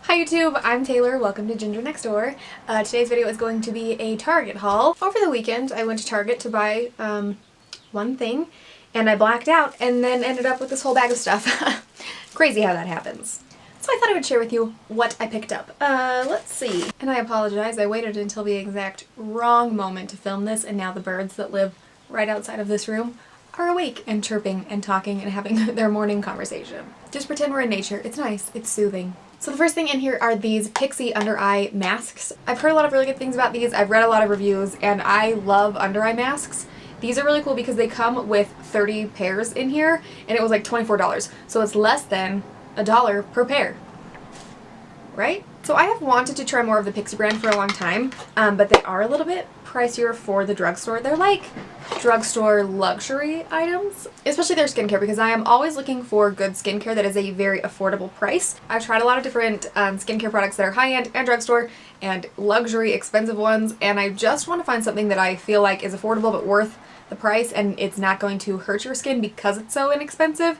Hi YouTube, I'm Taylor. Welcome to Ginger Next Door. Today's video is going to be a Target haul. Over the weekend I went to Target to buy one thing and I blacked out and then ended up with this whole bag of stuff. Crazy how that happens. So I thought I would share with you what I picked up. Let's see. And I apologize, I waited until the exact wrong moment to film this and now the birds that live right outside of this room are awake and chirping and talking and having their morning conversation. Just pretend we're in nature. It's nice. It's soothing. So the first thing in here are these Pixi under eye masks. I've heard a lot of really good things about these. I've read a lot of reviews and I love under eye masks. These are really cool because they come with 30 pairs in here and it was like $24. So it's less than $1 per pair. Right? So I have wanted to try more of the Pixi brand for a long time, but they are a little bit pricier for the drugstore. They're like drugstore luxury items, especially their skincare, because I am always looking for good skincare that is a very affordable price. I've tried a lot of different skincare products that are high-end and drugstore and luxury expensive ones, and I just want to find something that I feel like is affordable but worth the price and it's not going to hurt your skin because it's so inexpensive.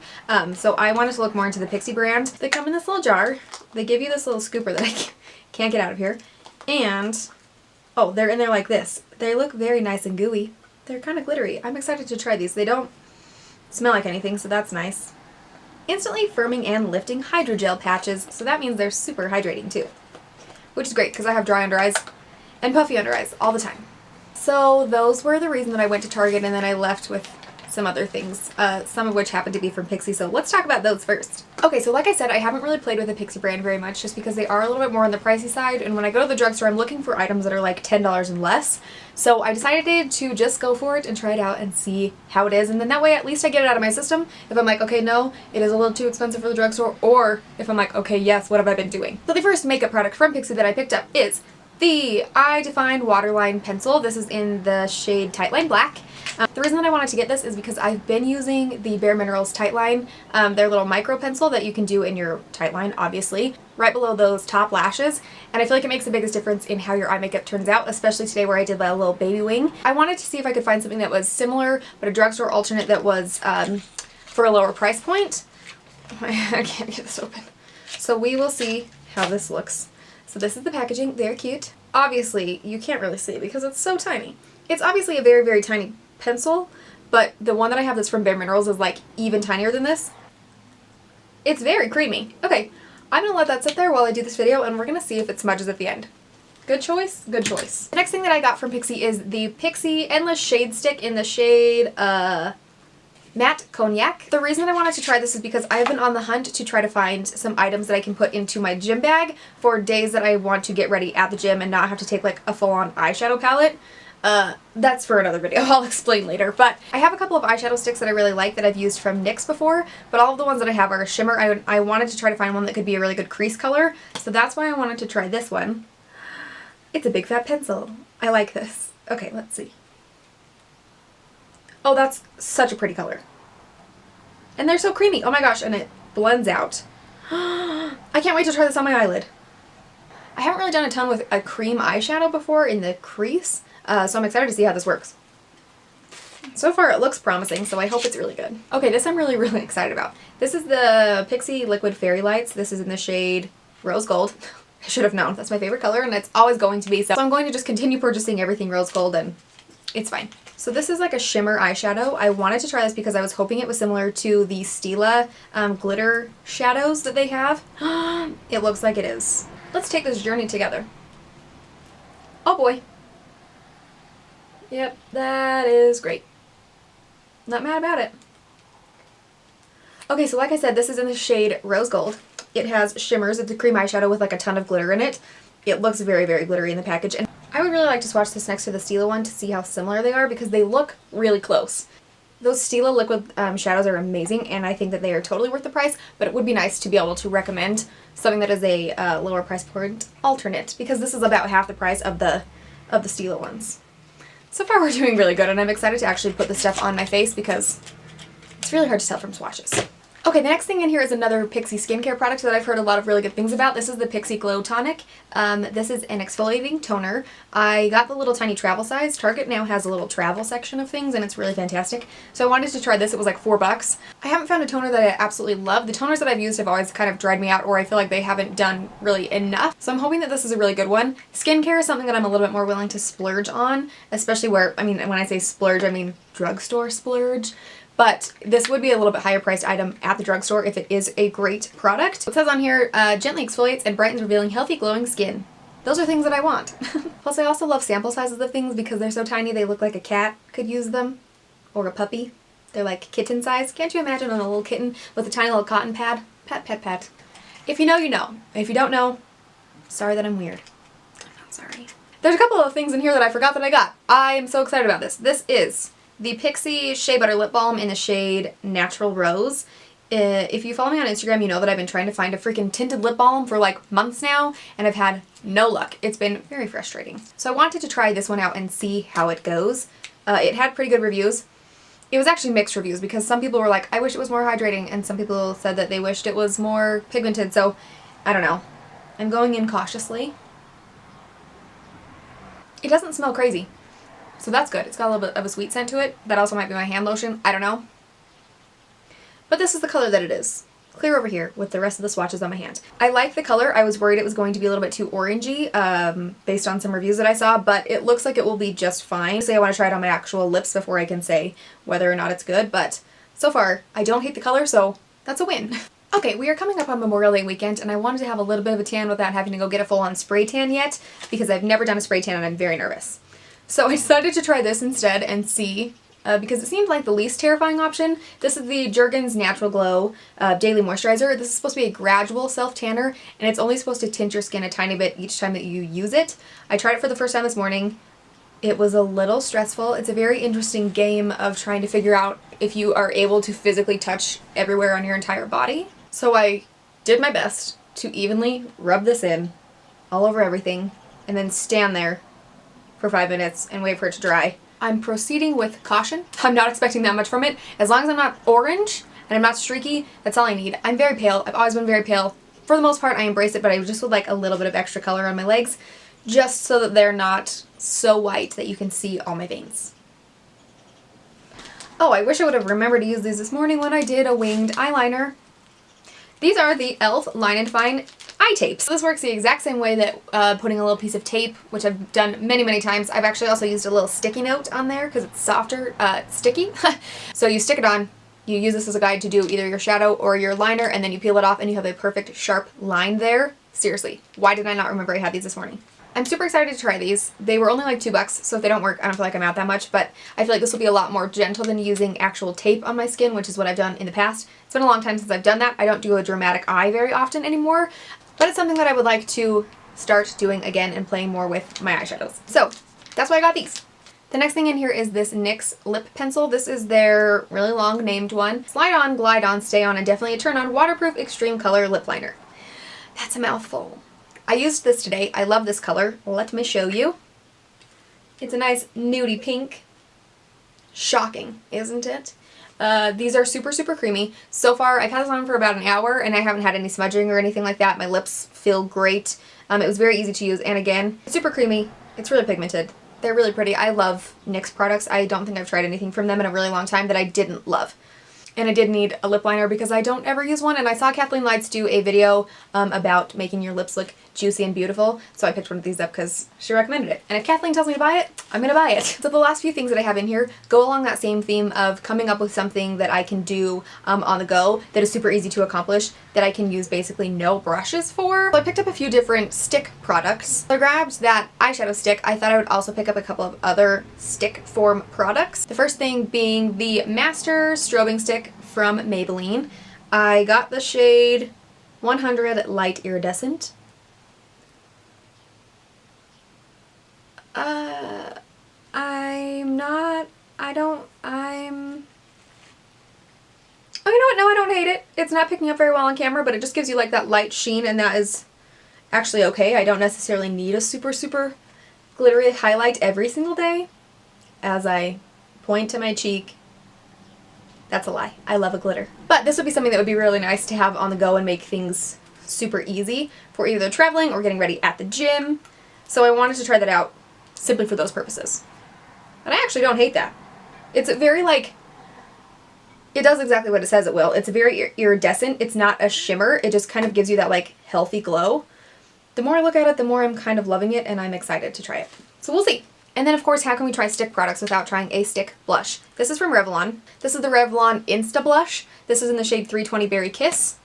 So I wanted to look more into the Pixi brand. They come in this little jar. They give you this little scooper that I can't get out of here. And, oh, they're in there like this. They look very nice and gooey. They're kind of glittery. I'm excited to try these. They don't smell like anything, so that's nice. Instantly firming and lifting hydrogel patches, so that means they're super hydrating too. Which is great because I have dry under eyes and puffy under eyes all the time. So those were the reason that I went to Target and then I left with some other things, some of which happened to be from Pixi, so let's talk about those first. Okay, so like I said, I haven't really played with the Pixi brand very much just because they are a little bit more on the pricey side, and when I go to the drugstore I'm looking for items that are like $10 and less. So I decided to just go for it and try it out and see how it is, and then that way at least I get it out of my system. If I'm like, okay, no, it is a little too expensive for the drugstore, or if I'm like, okay, yes, what have I been doing? So the first makeup product from Pixi that I picked up is the Eye Define Waterline Pencil. This is in the shade Tightline Black. The reason that I wanted to get this is because I've been using the Bare Minerals Tightline, their little micro pencil that you can do in your Tightline, obviously, right below those top lashes, and I feel like it makes the biggest difference in how your eye makeup turns out, especially today where I did a little baby wing. I wanted to see if I could find something that was similar, but a drugstore alternate that was for a lower price point. I can't get this open. So we will see how this looks. So this is the packaging. They're cute. Obviously, you can't really see because it's so tiny. It's obviously a very, very tiny pencil, but the one that I have that's from Bare Minerals is like even tinier than this. It's very creamy. Okay, I'm gonna let that sit there while I do this video and we're gonna see if it smudges at the end. Good choice? Good choice. The next thing that I got from Pixi is the Pixi Endless Shade Stick in the shade, Matte Cognac. The reason that I wanted to try this is because I've been on the hunt to try to find some items that I can put into my gym bag for days that I want to get ready at the gym and not have to take like a full-on eyeshadow palette. That's for another video. I'll explain later. But I have a couple of eyeshadow sticks that I really like that I've used from NYX before, but all of the ones that I have are a shimmer. I wanted to try to find one that could be a really good crease color, so that's why I wanted to try this one. It's a big fat pencil. I like this. Okay, let's see. Oh, that's such a pretty color. And they're so creamy. Oh my gosh, and it blends out. I can't wait to try this on my eyelid. I haven't really done a ton with a cream eyeshadow before in the crease, so I'm excited to see how this works. So far it looks promising, so I hope it's really good. Okay, this I'm really, really excited about. This is the Pixi Liquid Fairy Lights. This is in the shade Rose Gold. I should have known. That's my favorite color, and it's always going to be, so I'm going to just continue purchasing everything rose gold, and it's fine. So this is like a shimmer eyeshadow. I wanted to try this because I was hoping it was similar to the Stila glitter shadows that they have. It looks like it is. Let's take this journey together. Oh boy. Yep, that is great. Not mad about it. Okay, so like I said, this is in the shade Rose Gold. It has shimmers. It's a cream eyeshadow with like a ton of glitter in it. It looks very, very glittery in the package. And I would really like to swatch this next to the Stila one to see how similar they are because they look really close. Those Stila liquid shadows are amazing and I think that they are totally worth the price, but it would be nice to be able to recommend something that is a lower price point alternate because this is about half the price of the Stila ones. So far we're doing really good and I'm excited to actually put this stuff on my face because it's really hard to tell from swatches. Okay, the next thing in here is another Pixi skincare product that I've heard a lot of really good things about. This is the Pixi Glow Tonic. This is an exfoliating toner. I got the little tiny travel size. Target now has a little travel section of things and it's really fantastic. So I wanted to try this. It was like $4. I haven't found a toner that I absolutely love. The toners that I've used have always kind of dried me out, or I feel like they haven't done really enough. So I'm hoping that this is a really good one. Skincare is something that I'm a little bit more willing to splurge on, especially where, I mean, when I say splurge, I mean drugstore splurge. But this would be a little bit higher priced item at the drugstore if it is a great product. It says on here, gently exfoliates and brightens, revealing healthy glowing skin. Those are things that I want. Plus I also love sample sizes of things because they're so tiny they look like a cat could use them. Or a puppy. They're like kitten size. Can't you imagine a little kitten with a tiny little cotton pad? Pat, pat, pat. If you know, you know. If you don't know, sorry that I'm weird. I'm not sorry. There's a couple of things in here that I forgot that I got. I am so excited about this. This is the Pixi Shea Butter Lip Balm in the shade Natural Rose. If you follow me on Instagram, you know that I've been trying to find a freaking tinted lip balm for like months now, and I've had no luck. It's been very frustrating. So I wanted to try this one out and see how it goes. It had pretty good reviews. It was actually mixed reviews because some people were like, I wish it was more hydrating, and some people said that they wished it was more pigmented, so I don't know. I'm going in cautiously. It doesn't smell crazy. So that's good. It's got a little bit of a sweet scent to it. That also might be my hand lotion. I don't know. But this is the color that it is. Clear over here with the rest of the swatches on my hand. I like the color. I was worried it was going to be a little bit too orangey based on some reviews that I saw, but it looks like it will be just fine. So I want to try it on my actual lips before I can say whether or not it's good, but so far I don't hate the color, so that's a win. Okay, we are coming up on Memorial Day weekend, and I wanted to have a little bit of a tan without having to go get a full-on spray tan yet, because I've never done a spray tan and I'm very nervous. So I decided to try this instead and see, because it seemed like the least terrifying option. This is the Jergens Natural Glow Daily Moisturizer. This is supposed to be a gradual self-tanner, and it's only supposed to tint your skin a tiny bit each time that you use it. I tried it for the first time this morning. It was a little stressful. It's a very interesting game of trying to figure out if you are able to physically touch everywhere on your entire body. So I did my best to evenly rub this in all over everything, and then stand there for 5 minutes and wait for it to dry. I'm proceeding with caution. I'm not expecting that much from it. As long as I'm not orange and I'm not streaky, that's all I need. I'm very pale. I've always been very pale. For the most part, I embrace it, but I just would like a little bit of extra color on my legs, just so that they're not so white that you can see all my veins. Oh, I wish I would have remembered to use these this morning when I did a winged eyeliner. These are the e.l.f. Line and Fine eye tapes. So this works the exact same way that putting a little piece of tape, which I've done many, many times. I've actually also used a little sticky note on there because it's softer, sticky. So you stick it on, you use this as a guide to do either your shadow or your liner, and then you peel it off and you have a perfect sharp line there. Seriously, why did I not remember I had these this morning? I'm super excited to try these. They were only like $2, so if they don't work, I don't feel like I'm out that much, but I feel like this will be a lot more gentle than using actual tape on my skin, which is what I've done in the past. It's been a long time since I've done that. I don't do a dramatic eye very often anymore, but it's something that I would like to start doing again and playing more with my eyeshadows. So that's why I got these. The next thing in here is this NYX lip pencil. This is their really long named one. Slide on, glide on, stay on, and definitely a turn on waterproof extreme color lip liner. That's a mouthful. I used this today. I love this color. Let me show you. It's a nice nudie pink. Shocking, isn't it? These are super, super creamy. So far, I've had this on for about an hour, and I haven't had any smudging or anything like that. My lips feel great. It was very easy to use, and again, super creamy. It's really pigmented. They're really pretty. I love NYX products. I don't think I've tried anything from them in a really long time that I didn't love. And I did need a lip liner because I don't ever use one, and I saw Kathleen Lights do a video about making your lips look juicy and beautiful, so I picked one of these up because she recommended it. And if Kathleen tells me to buy it, I'm gonna buy it. So the last few things that I have in here go along that same theme of coming up with something that I can do on the go that is super easy to accomplish, that I can use basically no brushes for. So I picked up a few different stick products. So I grabbed that eyeshadow stick. I thought I would also pick up a couple of other stick form products. The first thing being the Master Strobing Stick from Maybelline. I got the shade 100 Light Iridescent. Oh, you know what? No, I don't hate it. It's not picking up very well on camera, but it just gives you like that light sheen, and that is actually okay. I don't necessarily need a super, super glittery highlight every single day as I point to my cheek That's a lie. I love a glitter. But this would be something that would be really nice to have on the go and make things super easy for either traveling or getting ready at the gym. So I wanted to try that out simply for those purposes. And I actually don't hate that. It's very like, it does exactly what it says it will. It's very iridescent. It's not a shimmer. It just kind of gives you that like healthy glow. The more I look at it, the more I'm kind of loving it and I'm excited to try it. So we'll see. And then of course, how can we try stick products without trying a stick blush? This is from Revlon. This is the Revlon Insta Blush. This is in the shade 320 Berry Kiss.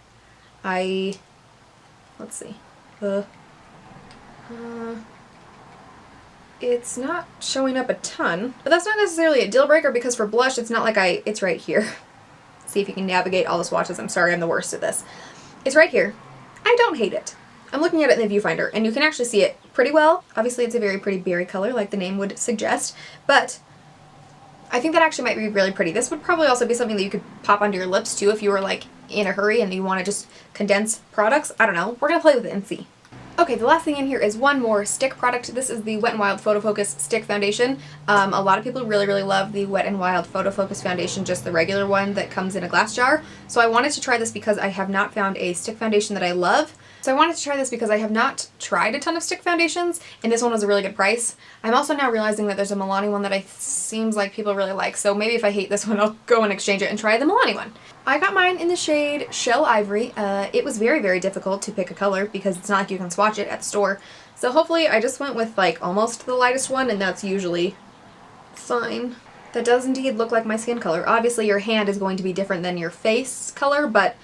Let's see. It's not showing up a ton, but that's not necessarily a deal breaker because for blush, it's not like it's right here. See if you can navigate all the swatches. I'm sorry, I'm the worst at this. It's right here. I don't hate it. I'm looking at it in the viewfinder and you can actually see it pretty well. Obviously it's a very pretty berry color like the name would suggest, but I think that actually might be really pretty. This would probably also be something that you could pop onto your lips too if you were like in a hurry and you want to just condense products. I don't know. We're going to play with it and see. Okay, the last thing in here is one more stick product. This is the Wet n Wild Photo Focus Stick Foundation. A lot of people really, really love the Wet n Wild Photo Focus Foundation, just the regular one that comes in a glass jar. So I wanted to try this because I have not found a stick foundation that I love. So I wanted to try this because I have not tried a ton of stick foundations, and this one was a really good price. I'm also now realizing that there's a Milani one that seems like people really like, so maybe if I hate this one, I'll go and exchange it and try the Milani one. I got mine in the shade Shell Ivory. It was very, very difficult to pick a color because it's not like you can swatch it at the store. So hopefully I just went with like almost the lightest one, and that's usually fine. That does indeed look like my skin color. Obviously your hand is going to be different than your face color, but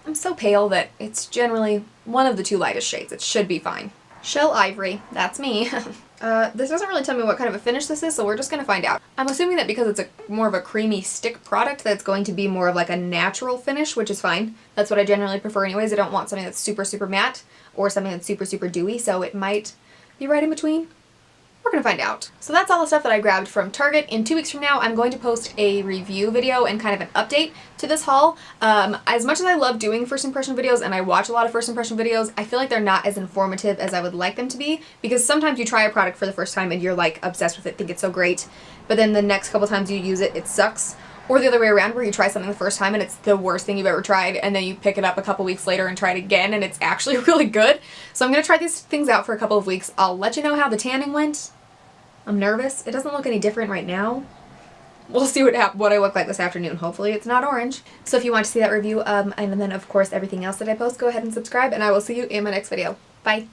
I'm so pale that it's generally one of the two lightest shades. It should be fine. Shell Ivory, that's me. This doesn't really tell me what kind of a finish this is, so we're just going to find out. I'm assuming that because it's more of a creamy stick product that it's going to be more of like a natural finish, which is fine. That's what I generally prefer anyways. I don't want something that's super, super matte or something that's super, super dewy, so it might be right in between. We're gonna find out. So that's all the stuff that I grabbed from Target. In 2 weeks from now, I'm going to post a review video and kind of an update to this haul. As much as I love doing first impression videos and I watch a lot of first impression videos, I feel like they're not as informative as I would like them to be, because sometimes you try a product for the first time and you're like obsessed with it, think it's so great, but then the next couple times you use it, it sucks. Or the other way around, where you try something the first time and it's the worst thing you've ever tried, and then you pick it up a couple weeks later and try it again and it's actually really good. So I'm gonna try these things out for a couple of weeks. I'll let you know how the tanning went. I'm nervous. It doesn't look any different right now. We'll see what I look like this afternoon. Hopefully it's not orange. So if you want to see that review, and then of course everything else that I post, go ahead and subscribe, and I will see you in my next video. Bye!